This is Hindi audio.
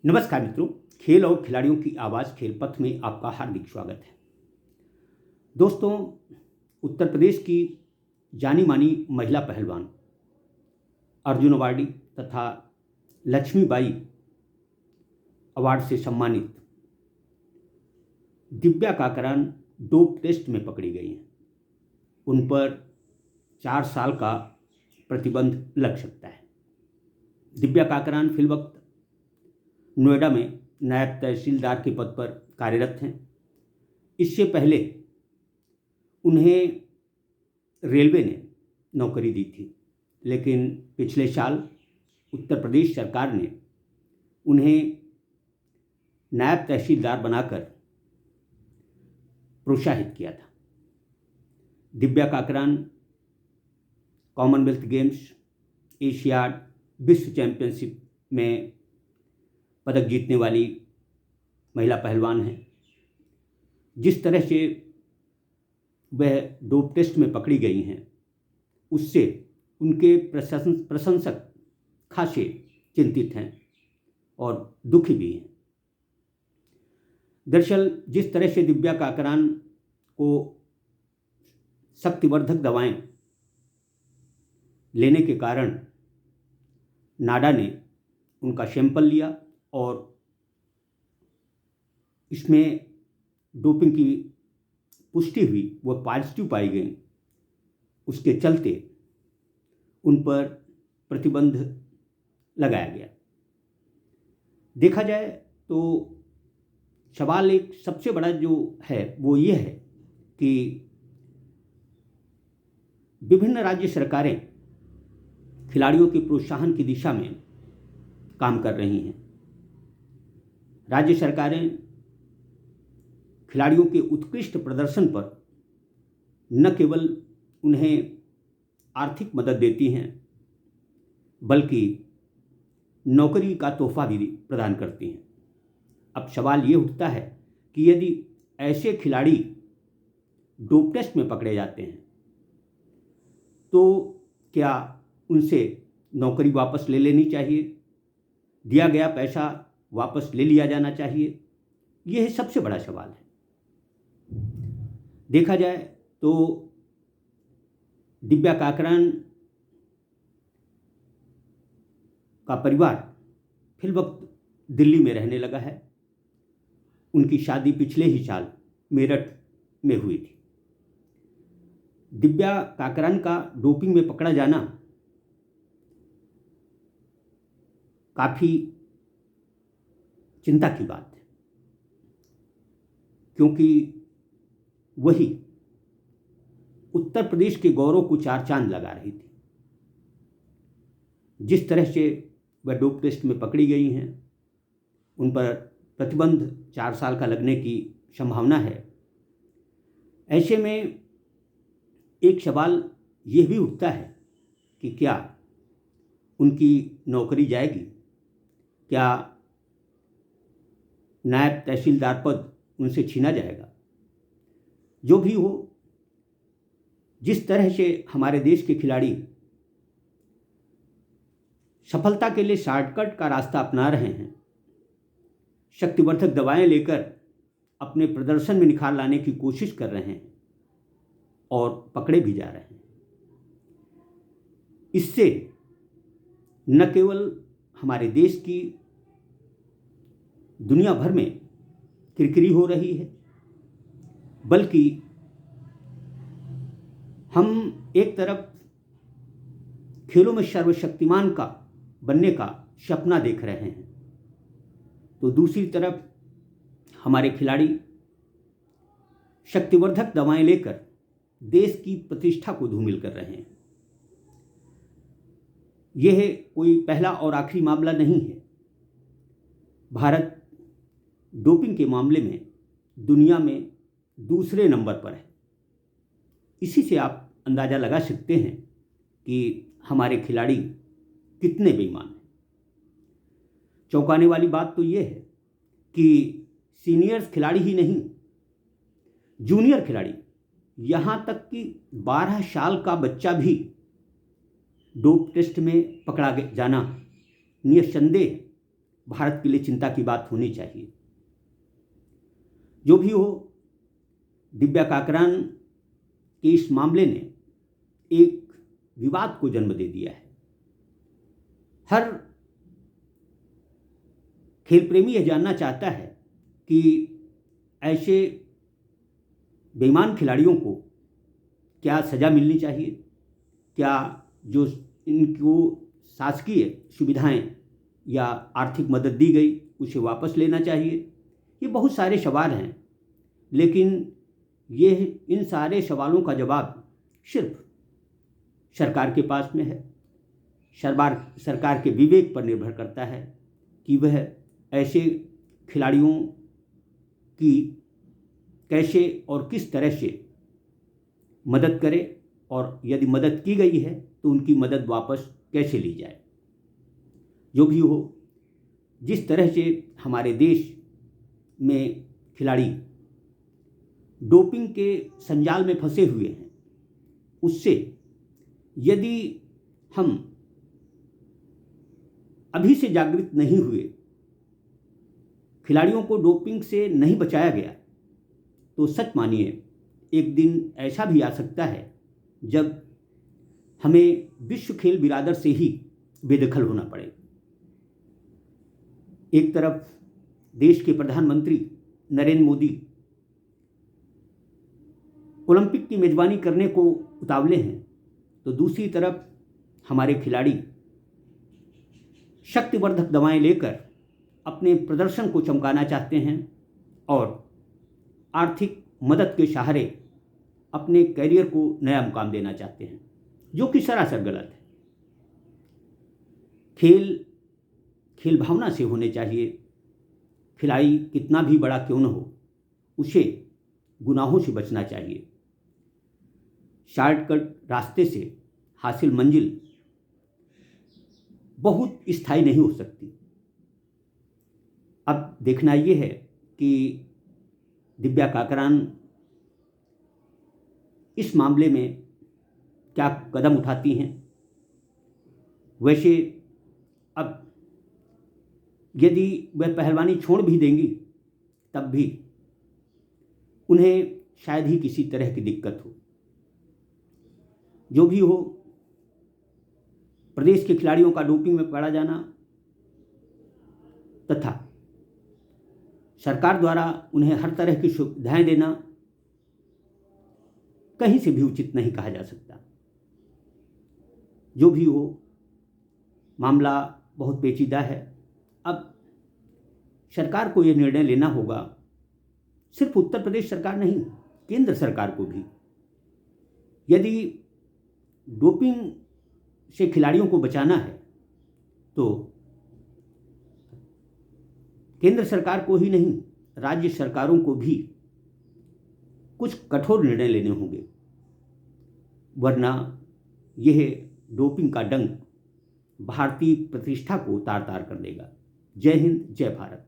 नमस्कार मित्रों, खेल और खिलाड़ियों की आवाज़ खेल पथ में आपका हार्दिक स्वागत है। दोस्तों, उत्तर प्रदेश की जानी मानी महिला पहलवान अर्जुन अवार्डी तथा लक्ष्मीबाई अवार्ड से सम्मानित दिव्या काकरान डोप टेस्ट में पकड़ी गई हैं। उन पर 4 साल का प्रतिबंध लग सकता है। दिव्या काकरान फिलवक्त नोएडा में नायब तहसीलदार के पद पर कार्यरत हैं। इससे पहले उन्हें रेलवे ने नौकरी दी थी, लेकिन पिछले साल उत्तर प्रदेश सरकार ने उन्हें नायब तहसीलदार बनाकर प्रोत्साहित किया था। Divya Kakran Commonwealth games, Asiad, विश्व चैंपियनशिप में पदक जीतने वाली महिला पहलवान हैं। जिस तरह से वह डोप टेस्ट में पकड़ी गई हैं, उससे उनके प्रशंसक खासे चिंतित हैं और दुखी भी हैं। दरअसल जिस तरह से दिव्या काकरान को शक्तिवर्धक दवाएं लेने के कारण नाडा ने उनका सैंपल लिया और इसमें डोपिंग की पुष्टि हुई, वह पॉजिटिव पाई गई। उसके चलते उन पर प्रतिबंध लगाया गया। देखा जाए तो सवाल एक सबसे बड़ा जो है वो ये है कि विभिन्न राज्य सरकारें खिलाड़ियों के प्रोत्साहन की दिशा में काम कर रही हैं। राज्य सरकारें खिलाड़ियों के उत्कृष्ट प्रदर्शन पर न केवल उन्हें आर्थिक मदद देती हैं, बल्कि नौकरी का तोहफा भी प्रदान करती हैं। अब सवाल ये उठता है कि यदि ऐसे खिलाड़ी डोप टेस्ट में पकड़े जाते हैं तो क्या उनसे नौकरी वापस ले लेनी चाहिए, दिया गया पैसा वापस ले लिया जाना चाहिए? यह सबसे बड़ा सवाल है। देखा जाए तो दिव्या काकरान का परिवार फिलवक्त दिल्ली में रहने लगा है। उनकी शादी पिछले ही साल मेरठ में हुई थी। दिव्या काकरान का डोपिंग में पकड़ा जाना काफ़ी चिंता की बात है, क्योंकि वही उत्तर प्रदेश के गौरव को 4 चांद लगा रही थी। जिस तरह से वह डोप टेस्ट में पकड़ी गई हैं, उन पर प्रतिबंध 4 साल का लगने की संभावना है। ऐसे में एक सवाल यह भी उठता है कि क्या उनकी नौकरी जाएगी? क्या नायब तहसीलदार पद उनसे छीना जाएगा? जो भी हो, जिस तरह से हमारे देश के खिलाड़ी सफलता के लिए शॉर्टकट का रास्ता अपना रहे हैं, शक्तिवर्धक दवाएं लेकर अपने प्रदर्शन में निखार लाने की कोशिश कर रहे हैं और पकड़े भी जा रहे हैं, इससे न केवल हमारे देश की दुनिया भर में किरकिरी हो रही है, बल्कि हम एक तरफ खेलों में सर्वशक्तिमान का बनने का सपना देख रहे हैं, तो दूसरी तरफ हमारे खिलाड़ी शक्तिवर्धक दवाएं लेकर देश की प्रतिष्ठा को धूमिल कर रहे हैं। यह कोई पहला और आखिरी मामला नहीं है। भारत डोपिंग के मामले में दुनिया में दूसरे नंबर पर है। इसी से आप अंदाज़ा लगा सकते हैं कि हमारे खिलाड़ी कितने बेईमान हैं। चौंकाने वाली बात तो यह है कि सीनियर्स खिलाड़ी ही नहीं, जूनियर खिलाड़ी, यहाँ तक कि 12 साल का बच्चा भी डोप टेस्ट में पकड़ा जाना निस्संदेह भारत के लिए चिंता की बात होनी चाहिए। जो भी हो, दिव्या काकरान के इस मामले ने एक विवाद को जन्म दे दिया है। हर खेल प्रेमी यह जानना चाहता है कि ऐसे बेईमान खिलाड़ियों को क्या सज़ा मिलनी चाहिए, क्या जो इनको शासकीय सुविधाएं या आर्थिक मदद दी गई उसे वापस लेना चाहिए। ये बहुत सारे सवाल हैं, लेकिन ये इन सारे सवालों का जवाब सिर्फ सरकार के पास में है। सरकार के विवेक पर निर्भर करता है कि वह ऐसे खिलाड़ियों की कैसे और किस तरह से मदद करे, और यदि मदद की गई है तो उनकी मदद वापस कैसे ली जाए। जो भी हो, जिस तरह से हमारे देश में खिलाड़ी डोपिंग के संजाल में फंसे हुए हैं, उससे यदि हम अभी से जागृत नहीं हुए, खिलाड़ियों को डोपिंग से नहीं बचाया गया, तो सच मानिए एक दिन ऐसा भी आ सकता है जब हमें विश्व खेल बिरादर से ही बेदखल होना पड़े। एक तरफ देश के प्रधानमंत्री नरेंद्र मोदी ओलंपिक की मेजबानी करने को उतावले हैं, तो दूसरी तरफ हमारे खिलाड़ी शक्तिवर्धक दवाएं लेकर अपने प्रदर्शन को चमकाना चाहते हैं और आर्थिक मदद के सहारे अपने कैरियर को नया मुकाम देना चाहते हैं, जो कि सरासर गलत है। खेल भावना से होने चाहिए। खिलाड़ी कितना भी बड़ा क्यों न हो, उसे गुनाहों से बचना चाहिए। शॉर्टकट रास्ते से हासिल मंजिल बहुत स्थायी नहीं हो सकती। अब देखना ये है कि दिव्या काकरान इस मामले में क्या कदम उठाती हैं। वैसे अब यदि वह पहलवानी छोड़ भी देंगी, तब भी उन्हें शायद ही किसी तरह की दिक्कत हो। जो भी हो, प्रदेश के खिलाड़ियों का डोपिंग में पकड़ा जाना तथा सरकार द्वारा उन्हें हर तरह की सुविधाएं देना कहीं से भी उचित नहीं कहा जा सकता। जो भी हो, मामला बहुत पेचीदा है। अब सरकार को यह निर्णय लेना होगा, सिर्फ उत्तर प्रदेश सरकार नहीं, केंद्र सरकार को भी। यदि डोपिंग से खिलाड़ियों को बचाना है तो केंद्र सरकार को ही नहीं, राज्य सरकारों को भी कुछ कठोर निर्णय लेने होंगे, वरना यह डोपिंग का डंक भारतीय प्रतिष्ठा को तार तार कर देगा। जय हिंद, जय भारत।